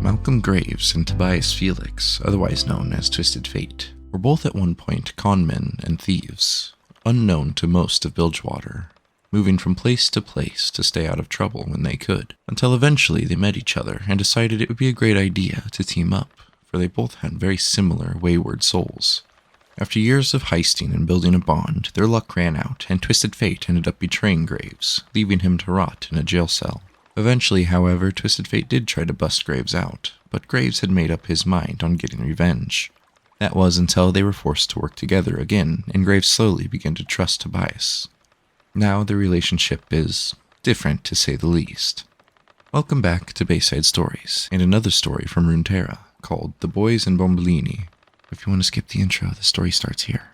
Malcolm Graves and Tobias Felix, otherwise known as Twisted Fate, were both at one point conmen and thieves, unknown to most of Bilgewater, moving from place to stay out of trouble when they could, until eventually they met each other and decided it would be a great idea to team up, for they both had very similar wayward souls. After years of heisting and building a bond, their luck ran out, and Twisted Fate ended up betraying Graves, leaving him to rot in a jail cell. Eventually, however, Twisted Fate did try to bust Graves out, but Graves had made up his mind on getting revenge. That was until they were forced to work together again, and Graves slowly began to trust Tobias. Now their relationship is different, to say the least. Welcome back to Bayside Stories, and another story from Runeterra, called The Boys and Bombolini. If you want to skip the intro, the story starts here.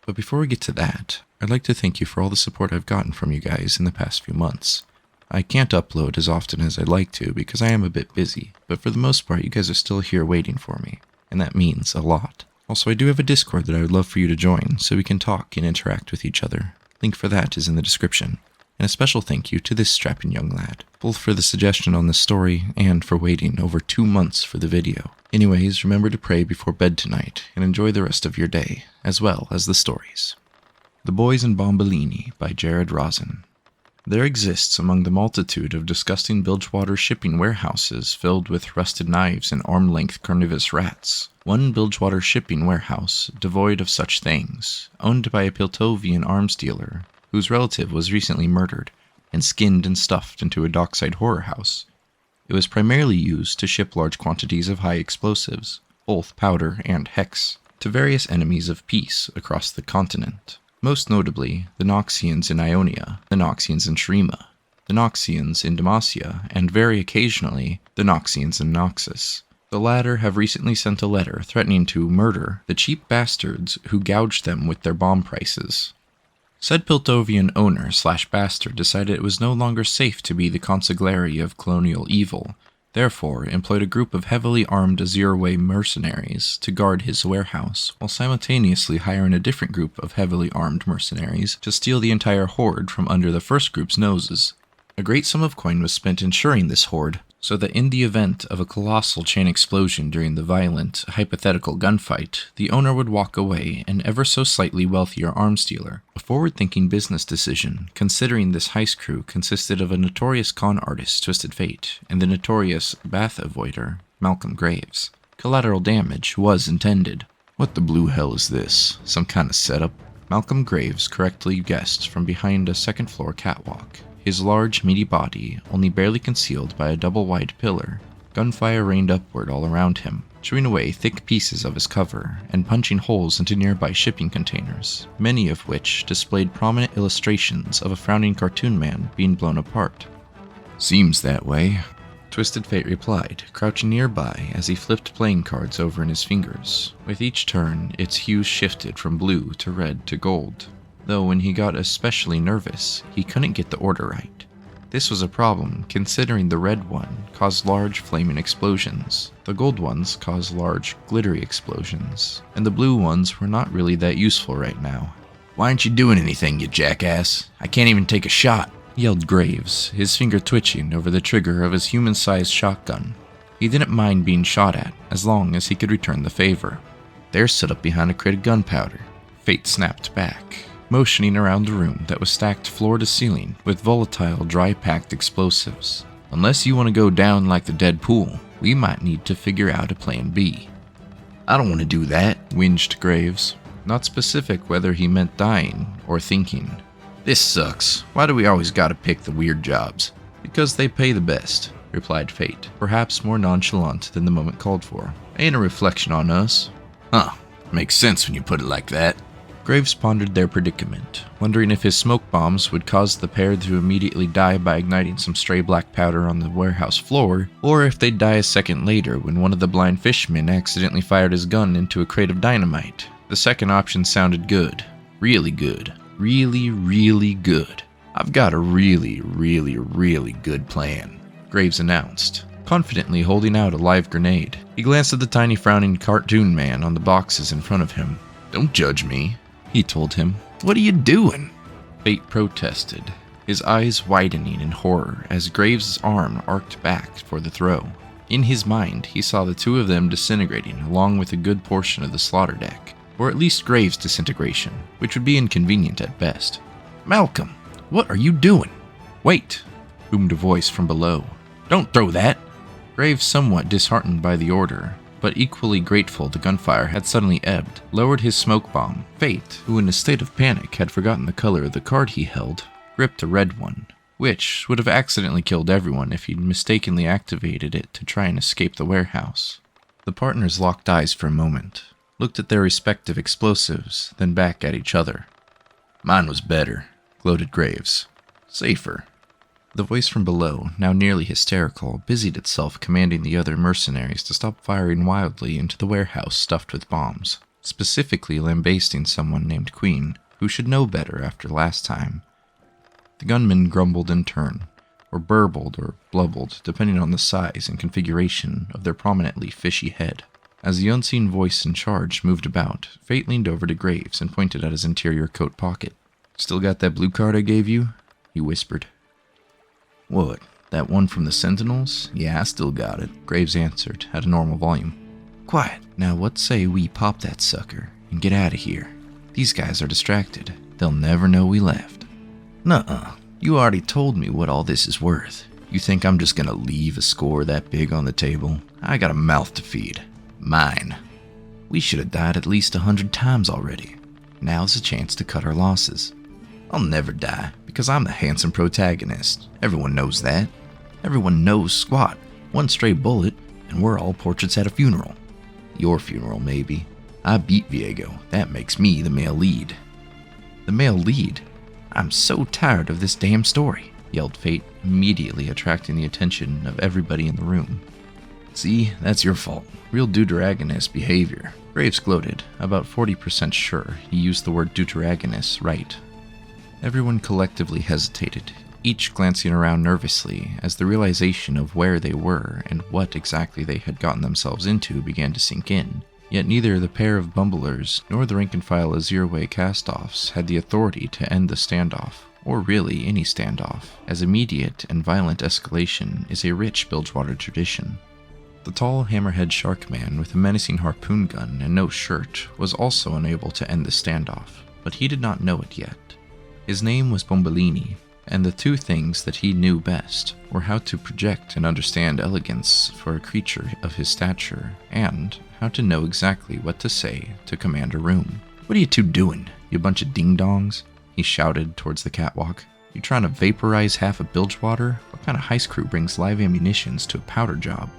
But before we get to that, I'd like to thank you for all the support I've gotten from you guys in the past few months. I can't upload as often as I'd like to because I am a bit busy, but for the most part you guys are still here waiting for me, and that means a lot. Also, I do have a Discord that I would love for you to join so we can talk and interact with each other. Link for that is in the description. And a special thank you to this strapping young lad, both for the suggestion on this story and for waiting over 2 months for the video. Anyways, remember to pray before bed tonight and enjoy the rest of your day, as well as the stories. The Boys and Bombolini by Jared Rosen. There exists among the multitude of disgusting Bilgewater shipping warehouses filled with rusted knives and arm-length carnivorous rats, one Bilgewater shipping warehouse devoid of such things, owned by a Piltovian arms dealer, whose relative was recently murdered and skinned and stuffed into a dockside horror house. It was primarily used to ship large quantities of high explosives, both powder and hex, to various enemies of peace across the continent. Most notably, the Noxians in Ionia, the Noxians in Shrima, the Noxians in Demacia, and very occasionally, the Noxians in Noxus. The latter have recently sent a letter threatening to murder the cheap bastards who gouged them with their bomb prices. Said Piltovian owner/bastard decided it was no longer safe to be the consigliere of colonial evil, therefore employed a group of heavily armed Azure-way mercenaries to guard his warehouse, while simultaneously hiring a different group of heavily armed mercenaries to steal the entire hoard from under the first group's noses. A great sum of coin was spent ensuring this hoard, so that in the event of a colossal chain explosion during the violent, hypothetical gunfight, the owner would walk away an ever so slightly wealthier arms dealer. A forward-thinking business decision, considering this heist crew consisted of a notorious con artist, Twisted Fate, and the notorious bath avoider, Malcolm Graves. Collateral damage was intended. What the blue hell is this? Some kind of setup? Malcolm Graves correctly guessed from behind a second-floor catwalk, his large, meaty body only barely concealed by a double-wide pillar. Gunfire rained upward all around him, chewing away thick pieces of his cover and punching holes into nearby shipping containers, many of which displayed prominent illustrations of a frowning cartoon man being blown apart. "Seems that way," Twisted Fate replied, crouching nearby as he flipped playing cards over in his fingers. With each turn, its hues shifted from blue to red to gold, though when he got especially nervous, he couldn't get the order right. This was a problem, considering the red one caused large flaming explosions, the gold ones caused large glittery explosions, and the blue ones were not really that useful right now. "Why aren't you doing anything, you jackass? I can't even take a shot," yelled Graves, his finger twitching over the trigger of his human-sized shotgun. He didn't mind being shot at, as long as he could return the favor. "They're set up behind a crate of gunpowder," Fate snapped back, motioning around the room that was stacked floor to ceiling with volatile, dry-packed explosives. "Unless you want to go down like the dead pool, we might need to figure out a plan B." "I don't want to do that," whinged Graves, not specific whether he meant dying or thinking. "This sucks. Why do we always gotta pick the weird jobs?" "Because they pay the best," replied Fate, perhaps more nonchalant than the moment called for. "Ain't a reflection on us." "Huh. Makes sense when you put it like that." Graves pondered their predicament, wondering if his smoke bombs would cause the pair to immediately die by igniting some stray black powder on the warehouse floor, or if they'd die a second later when one of the blind fishmen accidentally fired his gun into a crate of dynamite. The second option sounded good. Really good. Really, really good. "I've got a really, really, really good plan," Graves announced, confidently holding out a live grenade. He glanced at the tiny frowning cartoon man on the boxes in front of him. "Don't judge me," he told him. "What are you doing?" Fate protested, his eyes widening in horror as Graves' arm arced back for the throw. In his mind, he saw the two of them disintegrating along with a good portion of the slaughter deck, or at least Graves' disintegration, which would be inconvenient at best. "Malcolm, what are you doing?" "Wait," boomed a voice from below. "Don't throw that!" Graves, somewhat disheartened by the order, but equally grateful the gunfire had suddenly ebbed, lowered his smoke bomb. Fate, who in a state of panic had forgotten the color of the card he held, gripped a red one, which would have accidentally killed everyone if he'd mistakenly activated it to try and escape the warehouse. The partners locked eyes for a moment, looked at their respective explosives, then back at each other. "Mine was better," gloated Graves. "Safer." The voice from below, now nearly hysterical, busied itself commanding the other mercenaries to stop firing wildly into the warehouse stuffed with bombs, specifically lambasting someone named Queen, who should know better after last time. The gunmen grumbled in turn, or burbled or blubbled, depending on the size and configuration of their prominently fishy head. As the unseen voice in charge moved about, Fate leaned over to Graves and pointed at his interior coat pocket. "Still got that blue card I gave you?" he whispered. "What, that one from the Sentinels? Yeah, I still got it," Graves answered at a normal volume. "Quiet. Now what say we pop that sucker and get out of here? These guys are distracted. They'll never know we left." "Nuh-uh. You already told me what all this is worth. You think I'm just gonna leave a score that big on the table? I got a mouth to feed. Mine. We should have died at least 100 times already. Now's the chance to cut our losses. I'll never die, because I'm the handsome protagonist. Everyone knows that. Everyone knows squat. One stray bullet, and we're all portraits at a funeral. Your funeral, maybe. I beat Viego. That makes me the male lead." "The male lead? I'm so tired of this damn story," yelled Fate, immediately attracting the attention of everybody in the room. "See, that's your fault. Real deuteragonist behavior." Graves gloated, about 40% sure he used the word deuteragonist right. Everyone collectively hesitated, each glancing around nervously as the realization of where they were and what exactly they had gotten themselves into began to sink in. Yet neither the pair of bumblers nor the rank-and-file Azirway cast-offs had the authority to end the standoff, or really any standoff, as immediate and violent escalation is a rich Bilgewater tradition. The tall hammerhead shark man with a menacing harpoon gun and no shirt was also unable to end the standoff, but he did not know it yet. His name was Bombolini, and the two things that he knew best were how to project and understand elegance for a creature of his stature, and how to know exactly what to say to command a room. "What are you two doing, you bunch of ding-dongs?" he shouted towards the catwalk. "You trying to vaporize half of Bilgewater? What kind of heist crew brings live ammunitions to a powder job?"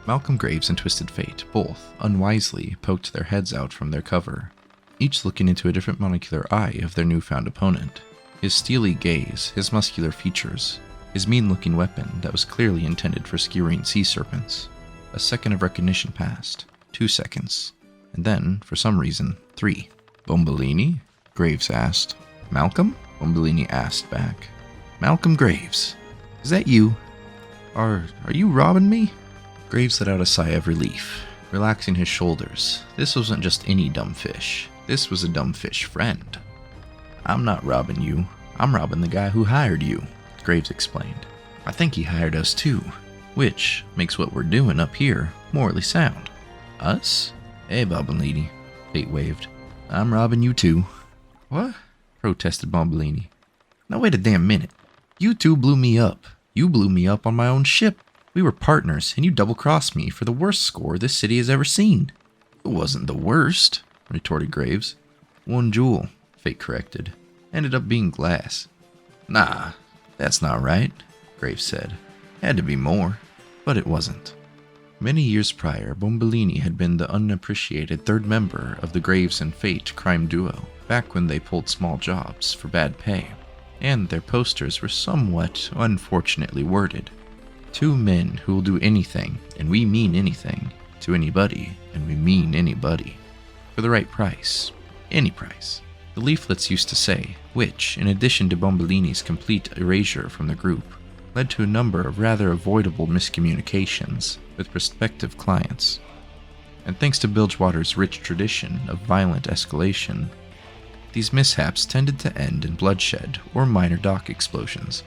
Malcolm Graves and Twisted Fate both, unwisely, poked their heads out from their cover, each looking into a different monocular eye of their newfound opponent. His steely gaze, his muscular features, his mean-looking weapon that was clearly intended for skewering sea serpents. A second of recognition passed, 2 seconds, and then, for some reason, 3. "Bombolini?" Graves asked. "Malcolm?" Bombolini asked back. "Malcolm Graves, is that you? Are you robbing me?" Graves let out a sigh of relief, relaxing his shoulders. This wasn't just any dumb fish. This was a dumb fish friend. "I'm not robbing you. I'm robbing the guy who hired you," Graves explained. "I think he hired us too, which makes what we're doing up here morally sound." "Us? Hey, Bombolini," Fate waved. "I'm robbing you too." "What?" protested Bombolini. "Now wait a damn minute. You two blew me up. You blew me up on my own ship. We were partners, and you double-crossed me for the worst score this city has ever seen." "It wasn't the worst," retorted Graves. "1 jewel," Fate corrected. "Ended up being glass." "Nah, that's not right," Graves said. "Had to be more." But it wasn't. Many years prior, Bombolini had been the unappreciated third member of the Graves and Fate crime duo, back when they pulled small jobs for bad pay, and their posters were somewhat unfortunately worded. "Two men who will do anything, and we mean anything, to anybody, and we mean anybody, for the right price. Any price." The leaflets used to say, which, in addition to Bombolini's complete erasure from the group, led to a number of rather avoidable miscommunications with prospective clients. And thanks to Bilgewater's rich tradition of violent escalation, these mishaps tended to end in bloodshed or minor dock explosions.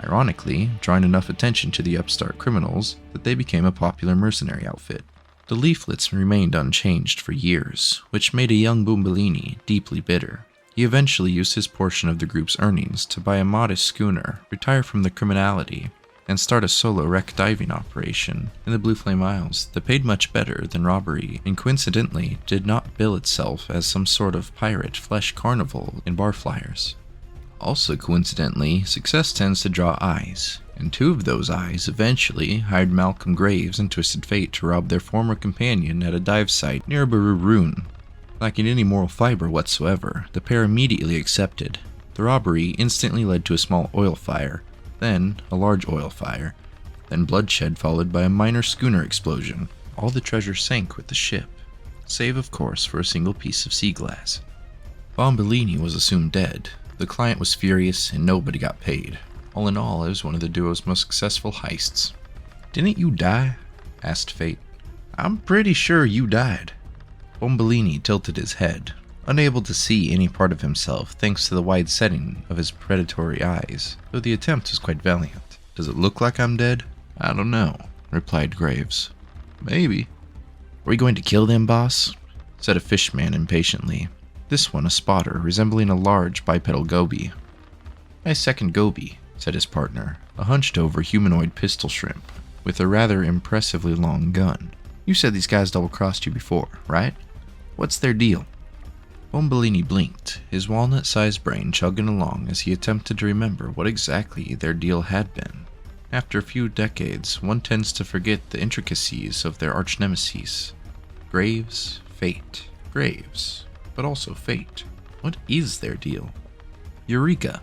ironically drawing enough attention to the upstart criminals that they became a popular mercenary outfit. The leaflets remained unchanged for years, which made a young Bombolini deeply bitter. He eventually used his portion of the group's earnings to buy a modest schooner, retire from the criminality, and start a solo wreck diving operation in the Blue Flame Isles that paid much better than robbery and coincidentally did not bill itself as some sort of pirate flesh carnival in bar flyers. Also coincidentally, success tends to draw eyes, and two of those eyes eventually hired Malcolm Graves and Twisted Fate to rob their former companion at a dive site near Baru Rune. Lacking any moral fiber whatsoever, the pair immediately accepted. The robbery instantly led to a small oil fire, then a large oil fire, then bloodshed followed by a minor schooner explosion. All the treasure sank with the ship, save of course for a single piece of sea glass. Bombolini was assumed dead. The client was furious and nobody got paid. All in all, it was one of the duo's most successful heists. "Didn't you die?" asked Fate. "I'm pretty sure you died." Bombolini tilted his head, unable to see any part of himself thanks to the wide setting of his predatory eyes, though the attempt was quite valiant. "Does it look like I'm dead?" "I don't know," replied Graves. "Maybe." "Are we going to kill them, boss?" said a fishman impatiently. This one a spotter, resembling a large bipedal goby. "I second goby," said his partner, a hunched-over humanoid pistol shrimp with a rather impressively long gun. "You said these guys double-crossed you before, right? What's their deal?" Bombolini blinked, his walnut-sized brain chugging along as he attempted to remember what exactly their deal had been. After a few decades, one tends to forget the intricacies of their arch-nemesis. Graves, Fate. Graves, but also Fate. What is their deal? Eureka!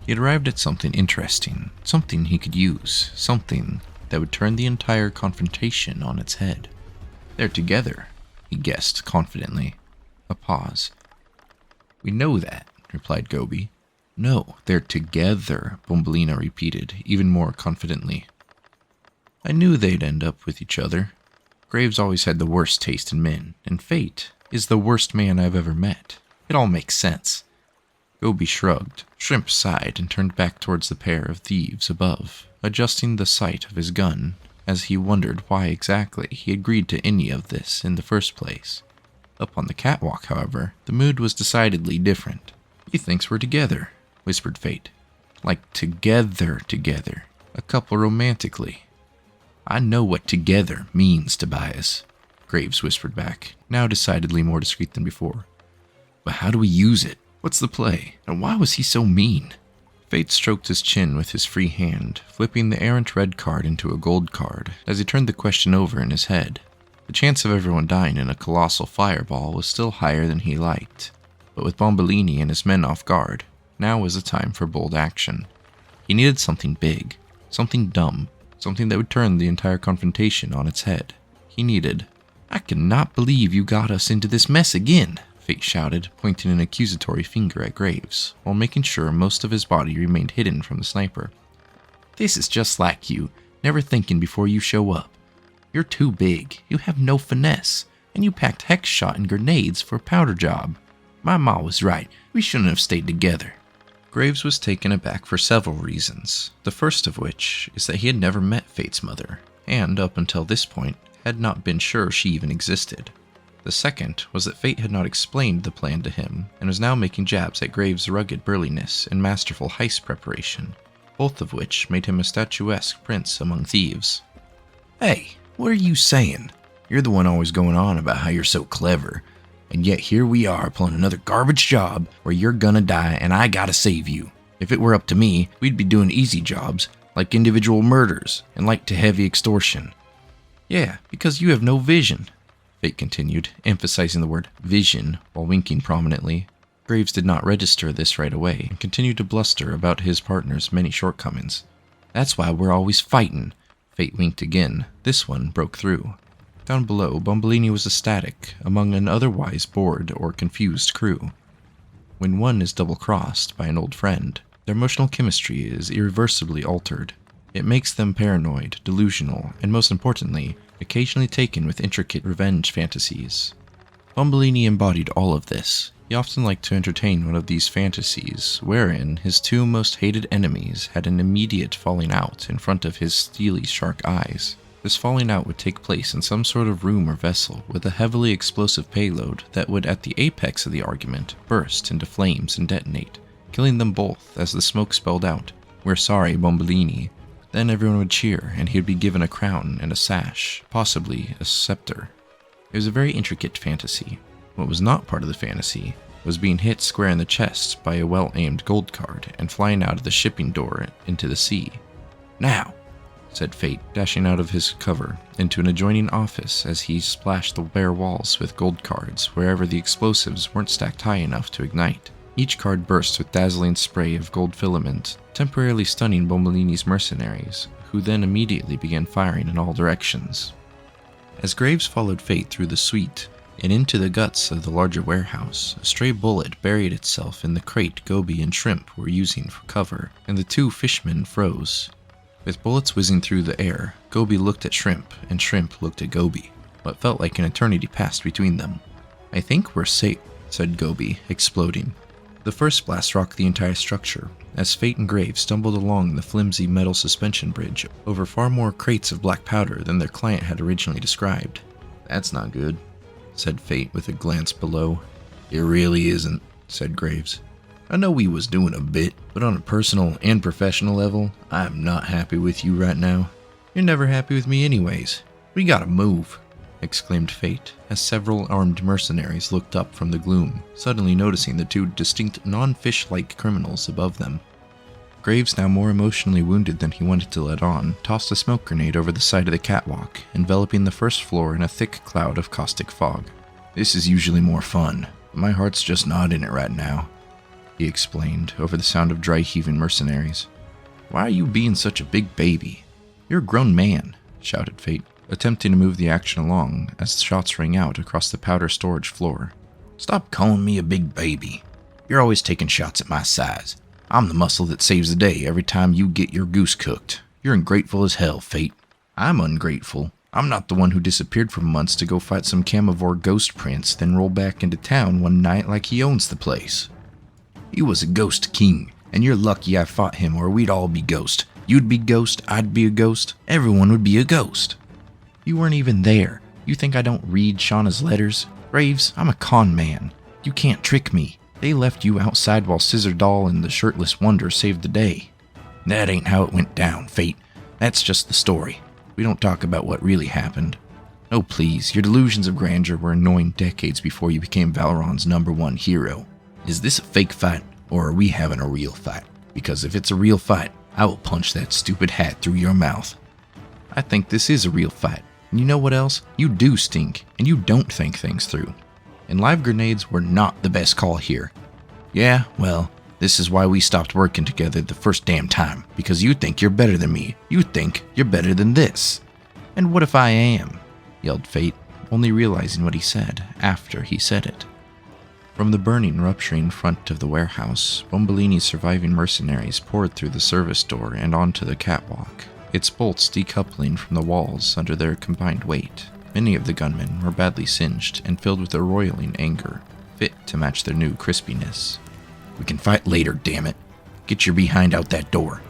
He had arrived at something interesting, something he could use, something that would turn the entire confrontation on its head. "They're together," he guessed confidently. A pause. "We know that," replied Goby. "No, they're together," Bombolino repeated, even more confidently. "I knew they'd end up with each other. Graves always had the worst taste in men, and Fate is the worst man I've ever met. It all makes sense." Goby shrugged, Shrimp sighed, and turned back towards the pair of thieves above, adjusting the sight of his gun, as he wondered why exactly he agreed to any of this in the first place. Up on the catwalk, however, the mood was decidedly different. "He thinks we're together," whispered Fate. "Like together. A couple romantically." "I know what together means, Tobias," Graves whispered back, now decidedly more discreet than before. "But how do we use it? What's the play? And why was he so mean?" Fate stroked his chin with his free hand, flipping the errant red card into a gold card as he turned the question over in his head. The chance of everyone dying in a colossal fireball was still higher than he liked, but with Bombolini and his men off guard, now was the time for bold action. He needed something big, something dumb, something that would turn the entire confrontation on its head. He needed... "I cannot believe you got us into this mess again," Fate shouted, pointing an accusatory finger at Graves, while making sure most of his body remained hidden from the sniper. "This is just like you, never thinking before you show up. You're too big, you have no finesse, and you packed hex shot and grenades for a powder job. My ma was right, we shouldn't have stayed together." Graves was taken aback for several reasons, the first of which is that he had never met Fate's mother, and up until this point had not been sure she even existed. The second was that Fate had not explained the plan to him, and was now making jabs at Graves' rugged burliness and masterful heist preparation, both of which made him a statuesque prince among thieves. "Hey, what are you saying? You're the one always going on about how you're so clever, and yet here we are pulling another garbage job where you're gonna die and I gotta save you. If it were up to me, we'd be doing easy jobs, like individual murders and light to heavy extortion." "Yeah, because you have no vision," Fate continued, emphasizing the word vision while winking prominently. Graves did not register this right away and continued to bluster about his partner's many shortcomings. "That's why we're always fighting." Fate winked again. This one broke through. Down below, Bombolini was ecstatic among an otherwise bored or confused crew. When one is double-crossed by an old friend, their emotional chemistry is irreversibly altered. It makes them paranoid, delusional, and most importantly, occasionally taken with intricate revenge fantasies. Bombolini embodied all of this, He often liked to entertain one of these fantasies, wherein his two most hated enemies had an immediate falling out in front of his steely shark eyes. This falling out would take place in some sort of room or vessel with a heavily explosive payload that would, at the apex of the argument, burst into flames and detonate, killing them both as the smoke spelled out, "We're sorry, Bombolini." Then everyone would cheer, and he would be given a crown and a sash, possibly a scepter. It was a very intricate fantasy. What was not part of the fantasy was being hit square in the chest by a well-aimed gold card and flying out of the shipping door into the sea. "Now," said Fate, dashing out of his cover into an adjoining office as he splashed the bare walls with gold cards wherever the explosives weren't stacked high enough to ignite. Each card burst with dazzling spray of gold filament, temporarily stunning Bombolini's mercenaries, who then immediately began firing in all directions. As Graves followed Fate through the suite and into the guts of the larger warehouse, a stray bullet buried itself in the crate Gobi and Shrimp were using for cover, and the two fishmen froze. With bullets whizzing through the air, Gobi looked at Shrimp, and Shrimp looked at Gobi. What felt like an eternity passed between them. "I think we're safe," said Gobi, exploding. The first blast rocked the entire structure, as Fate and Graves stumbled along the flimsy metal suspension bridge over far more crates of black powder than their client had originally described. "That's not good," said Fate with a glance below. "It really isn't," said Graves. "I know we was doing a bit, but on a personal and professional level, I am not happy with you right now." "You're never happy with me anyways. We gotta move," exclaimed Fate, as several armed mercenaries looked up from the gloom, suddenly noticing the two distinct non-fish-like criminals above them. Graves, now more emotionally wounded than he wanted to let on, tossed a smoke grenade over the side of the catwalk, enveloping the first floor in a thick cloud of caustic fog. "This is usually more fun, but my heart's just not in it right now," he explained, over the sound of dry-heaving mercenaries. "Why are you being such a big baby? You're a grown man," shouted Fate, attempting to move the action along as shots rang out across the powder storage floor. "Stop calling me a big baby. You're always taking shots at my size. I'm the muscle that saves the day every time you get your goose cooked. You're ungrateful as hell, Fate." "I'm ungrateful. I'm not the one who disappeared for months to go fight some camivore ghost prince, then roll back into town one night like he owns the place. He was a ghost king, and you're lucky I fought him or we'd all be ghost. You'd be ghost, I'd be a ghost, everyone would be a ghost." "You weren't even there. You think I don't read Shauna's letters? Graves, I'm a con man. You can't trick me. They left you outside while Scissor Doll and the Shirtless Wonder saved the day." "That ain't how it went down, Fate. That's just the story. We don't talk about what really happened." "Oh please, your delusions of grandeur were annoying decades before you became Valron's #1 hero. Is this a fake fight, or are we having a real fight? Because if it's a real fight, I will punch that stupid hat through your mouth." "I think this is a real fight. And you know what else? You do stink, and you don't think things through. And live grenades were not the best call here. Yeah, well, this is why we stopped working together the first damn time, because you think you're better than me. You think you're better than this." "And what if I am?" yelled Fate, only realizing what he said after he said it. From the burning, rupturing front of the warehouse, Bombolini's surviving mercenaries poured through the service door and onto the catwalk, its bolts decoupling from the walls under their combined weight. Many of the gunmen were badly singed and filled with a roiling anger, fit to match their new crispiness. "We can fight later, damn it. Get your behind out that door,"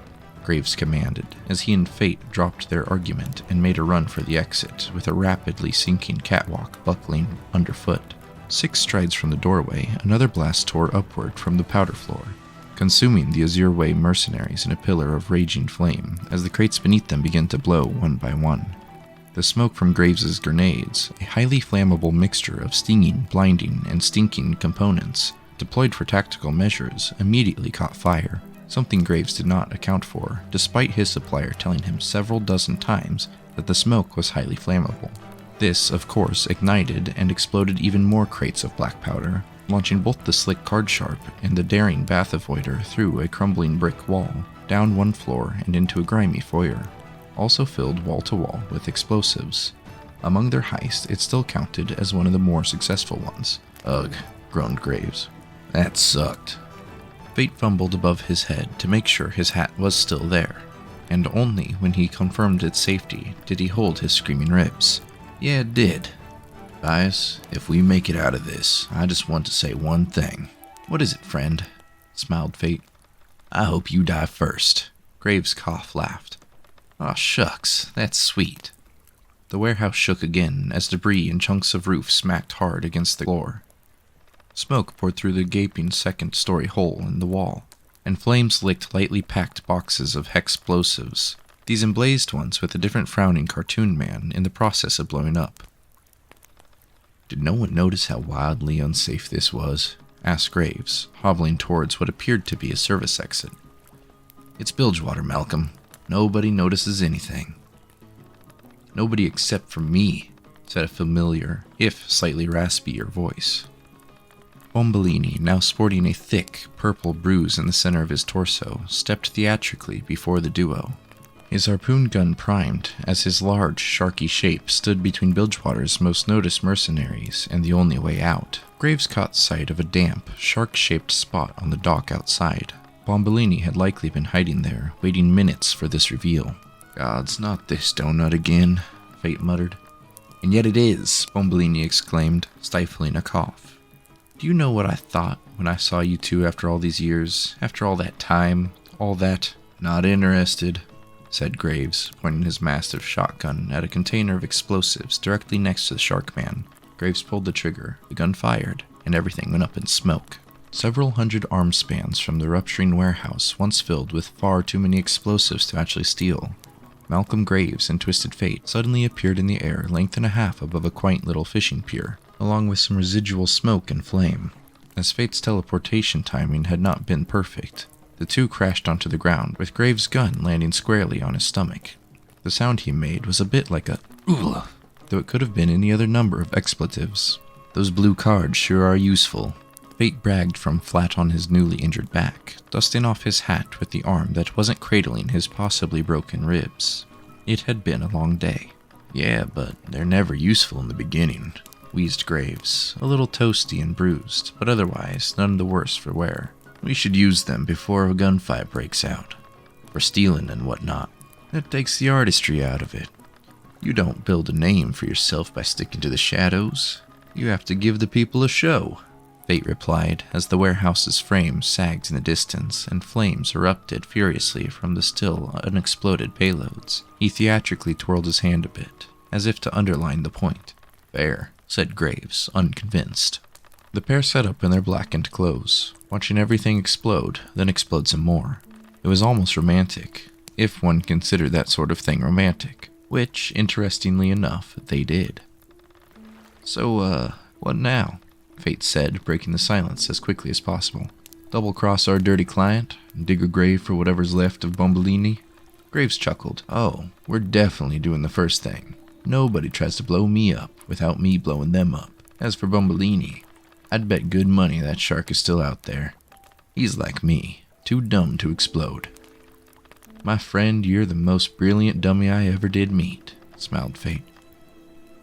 Graves commanded, as he and Fate dropped their argument and made a run for the exit, with a rapidly sinking catwalk buckling underfoot. 6 strides from the doorway, another blast tore upward from the powder floor, consuming the Azure Way mercenaries in a pillar of raging flame as the crates beneath them began to blow one by one. The smoke from Graves's grenades, a highly flammable mixture of stinging, blinding, and stinking components, deployed for tactical measures, immediately caught fire, something Graves did not account for, despite his supplier telling him several dozen times that the smoke was highly flammable. This, of course, ignited and exploded even more crates of black powder, launching both the slick card sharp and the daring bath avoider through a crumbling brick wall, down one floor and into a grimy foyer, also filled wall-to-wall with explosives. Among their heist, it still counted as one of the more successful ones. "Ugh," groaned Graves. "That sucked." Fate fumbled above his head to make sure his hat was still there, and only when he confirmed its safety did he hold his screaming ribs. "Yeah, it did." Bias, if we make it out of this, I just want to say one thing. What is it, friend? Smiled Fate. I hope you die first. Graves' cough laughed. Aw, shucks, that's sweet. The warehouse shook again as debris and chunks of roof smacked hard against the floor. Smoke poured through the gaping second-story hole in the wall, and flames licked lightly packed boxes of hexplosives, these emblazed ones with a different frowning cartoon man in the process of blowing up. Did no one notice how wildly unsafe this was? Asked Graves, hobbling towards what appeared to be a service exit. It's Bilgewater, Malcolm. Nobody notices anything. Nobody except for me, said a familiar, if slightly raspier voice. Bombolini, now sporting a thick, purple bruise in the center of his torso, stepped theatrically before the duo. His harpoon gun primed, as his large, sharky shape stood between Bilgewater's most noticed mercenaries and the only way out. Graves caught sight of a damp, shark-shaped spot on the dock outside. Bombolini had likely been hiding there, waiting minutes for this reveal. Gods, not this donut again, Fate muttered. And yet it is, Bombolini exclaimed, stifling a cough. Do you know what I thought when I saw you two after all these years, after all that time, all that? Not interested, said Graves, pointing his massive shotgun at a container of explosives directly next to the shark man. Graves pulled the trigger, the gun fired, and everything went up in smoke. Several hundred arm spans from the rupturing warehouse, once filled with far too many explosives to actually steal. Malcolm Graves and Twisted Fate suddenly appeared in the air length and a half above a quaint little fishing pier, along with some residual smoke and flame. As Fate's teleportation timing had not been perfect, the two crashed onto the ground, with Graves' gun landing squarely on his stomach. The sound he made was a bit like a "ooh," though it could have been any other number of expletives. Those blue cards sure are useful. Fate bragged from flat on his newly injured back, dusting off his hat with the arm that wasn't cradling his possibly broken ribs. It had been a long day. Yeah, but they're never useful in the beginning, wheezed Graves, a little toasty and bruised, but otherwise none the worse for wear. We should use them before a gunfight breaks out, for stealing and whatnot. That takes the artistry out of it. You don't build a name for yourself by sticking to the shadows. You have to give the people a show. Fate replied, as the warehouse's frame sagged in the distance and flames erupted furiously from the still unexploded payloads. He theatrically twirled his hand a bit, as if to underline the point. Fair, said Graves, unconvinced. The pair sat up in their blackened clothes, watching everything explode, then explode some more. It was almost romantic, if one considered that sort of thing romantic, which, interestingly enough, they did. So, what now? Fate said, breaking the silence as quickly as possible. Double-cross our dirty client, and dig a grave for whatever's left of Bombolini? Graves chuckled. Oh, we're definitely doing the first thing. Nobody tries to blow me up without me blowing them up. As for Bombolini, I'd bet good money that shark is still out there. He's like me, too dumb to explode. My friend, you're the most brilliant dummy I ever did meet, smiled Fate.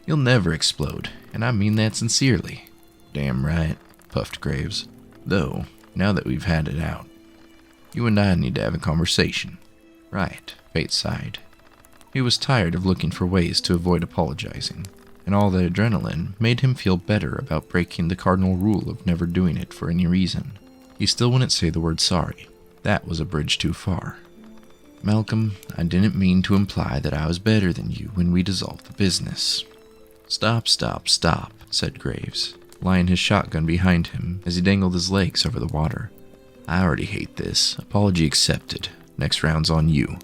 You'll never explode, and I mean that sincerely. Damn right, puffed Graves. Though, now that we've had it out, you and I need to have a conversation. Right, Fate sighed. He was tired of looking for ways to avoid apologizing, and all the adrenaline made him feel better about breaking the cardinal rule of never doing it for any reason. He still wouldn't say the word sorry. That was a bridge too far. Malcolm, I didn't mean to imply that I was better than you when we dissolved the business. Stop, said Graves, lying his shotgun behind him as he dangled his legs over the water. I already hate this. Apology accepted. Next round's on you.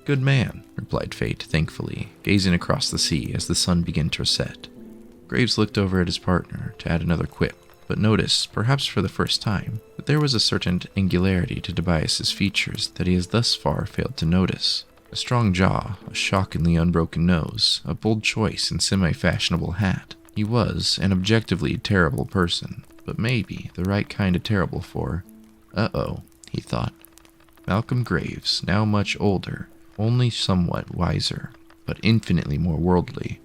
Good man, replied Fate, thankfully, gazing across the sea as the sun began to set. Graves looked over at his partner to add another quip, but noticed, perhaps for the first time, that there was a certain angularity to Tobias's features that he has thus far failed to notice. A strong jaw, a shockingly unbroken nose, a bold choice and semi-fashionable hat. He was an objectively terrible person, but maybe the right kind of terrible for... Uh-oh, he thought. Malcolm Graves, now much older, only somewhat wiser, but infinitely more worldly,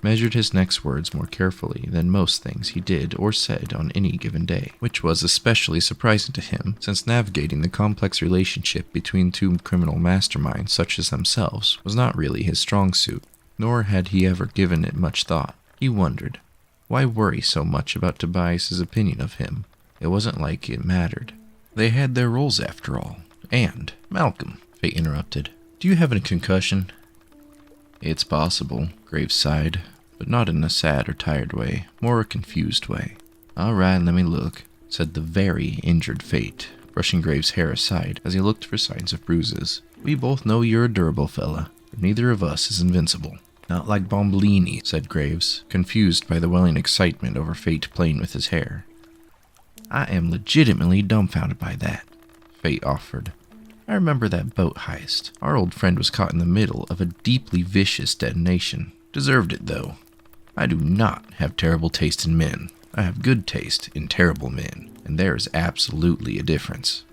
measured his next words more carefully than most things he did or said on any given day, which was especially surprising to him, since navigating the complex relationship between two criminal masterminds such as themselves was not really his strong suit, nor had he ever given it much thought. He wondered, why worry so much about Tobias's opinion of him? It wasn't like it mattered. They had their roles after all. And, Malcolm, Fate interrupted, do you have a concussion? It's possible, Graves sighed, but not in a sad or tired way, more a confused way. All right, let me look, said the very injured Fate, brushing Graves' hair aside as he looked for signs of bruises. We both know you're a durable fella, but neither of us is invincible. Not like Bombolini, said Graves, confused by the welling excitement over Fate playing with his hair. I am legitimately dumbfounded by that, Fate offered. I remember that boat heist. Our old friend was caught in the middle of a deeply vicious detonation. Deserved it, though. I do not have terrible taste in men. I have good taste in terrible men, and there is absolutely a difference.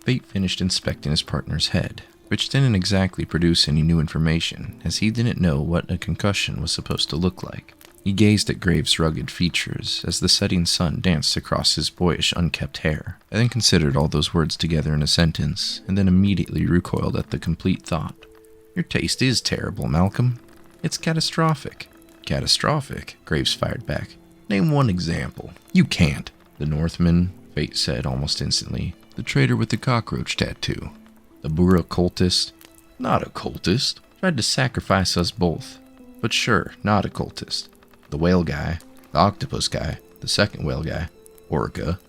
Fate finished inspecting his partner's head, which didn't exactly produce any new information, as he didn't know what a concussion was supposed to look like. He gazed at Graves' rugged features as the setting sun danced across his boyish, unkempt hair, and then considered all those words together in a sentence, and then immediately recoiled at the complete thought. Your taste is terrible, Malcolm. It's catastrophic. Catastrophic? Graves fired back. Name one example. You can't. The Northman, Fate said almost instantly. The traitor with the cockroach tattoo. The Bura cultist. Not a cultist. Tried to sacrifice us both. But sure, not a cultist. The whale guy, the octopus guy, the second whale guy, orca.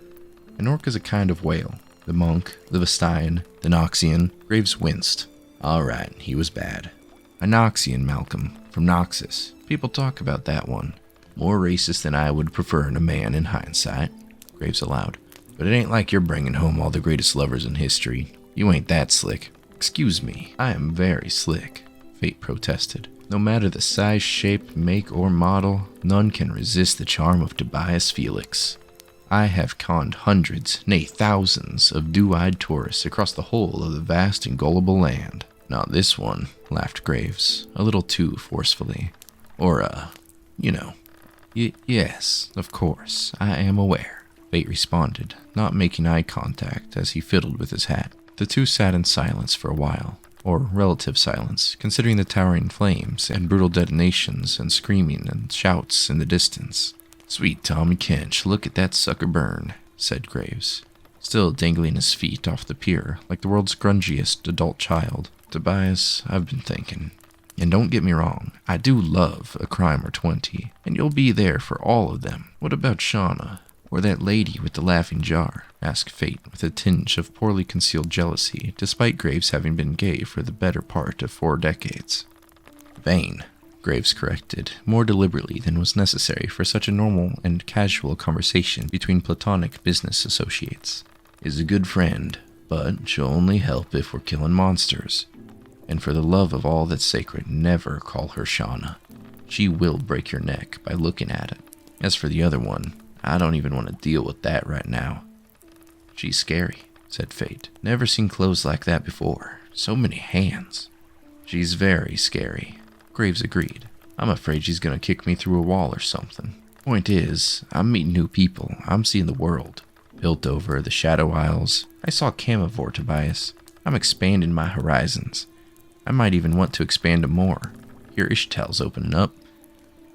An orca's a kind of whale. The monk, the Vestian, the Noxian. Graves winced. All right, he was bad. A Noxian, Malcolm, from Noxus. People talk about that one. More racist than I would prefer in a man in hindsight, Graves allowed. But it ain't like you're bringing home all the greatest lovers in history. You ain't that slick. Excuse me, I am very slick, Fate protested. No matter the size, shape, make, or model, none can resist the charm of Tobias Felix. I have conned hundreds, nay thousands, of dew-eyed tourists across the whole of the vast and gullible land. Not this one, laughed Graves, a little too forcefully. Or, you know. Yes, of course, I am aware, Fate responded, not making eye contact as he fiddled with his hat. The two sat in silence for a while. Or relative silence, considering the towering flames and brutal detonations and screaming and shouts in the distance. Sweet Tommy Kench, look at that sucker burn, said Graves, still dangling his feet off the pier like the world's grungiest adult child. Tobias, I've been thinking. And don't get me wrong, I do love a crime or 20, and you'll be there for all of them. What about Shauna? Or that lady with the laughing jar? Asked Fate with a tinge of poorly concealed jealousy, despite Graves having been gay for the better part of 4 decades. Vain, Graves corrected, more deliberately than was necessary for such a normal and casual conversation between platonic business associates. Is a good friend, but she'll only help if we're killing monsters. And for the love of all that's sacred, never call her Shauna. She will break your neck by looking at it. As for the other one, I don't even want to deal with that right now. She's scary, said Fate. Never seen clothes like that before. So many hands. She's very scary, Graves agreed. I'm afraid she's gonna kick me through a wall or something. Point is, I'm meeting new people. I'm seeing the world. Piltover, the Shadow Isles. I saw Camivore, Tobias. I'm expanding my horizons. I might even want to expand them more. Here Ishtal's opening up.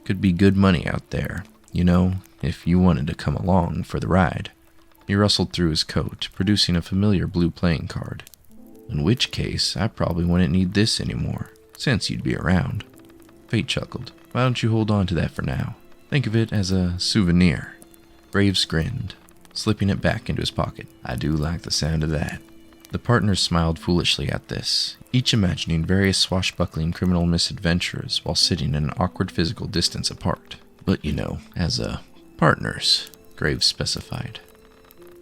Could be good money out there. You know, if you wanted to come along for the ride. He rustled through his coat, producing a familiar blue playing card. In which case, I probably wouldn't need this anymore, since you'd be around. Fate chuckled. Why don't you hold on to that for now? Think of it as a souvenir. Graves grinned, slipping it back into his pocket. I do like the sound of that. The partners smiled foolishly at this, each imagining various swashbuckling criminal misadventures while sitting an awkward physical distance apart. But you know, as partners, Graves specified.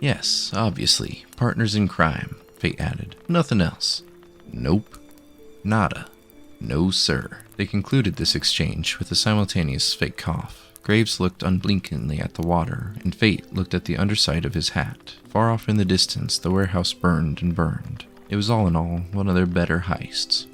Yes, obviously, partners in crime, Fate added. Nothing else. Nope. Nada. No, sir. They concluded this exchange with a simultaneous fake cough. Graves looked unblinkingly at the water, and Fate looked at the underside of his hat. Far off in the distance, the warehouse burned and burned. It was all in all one of their better heists.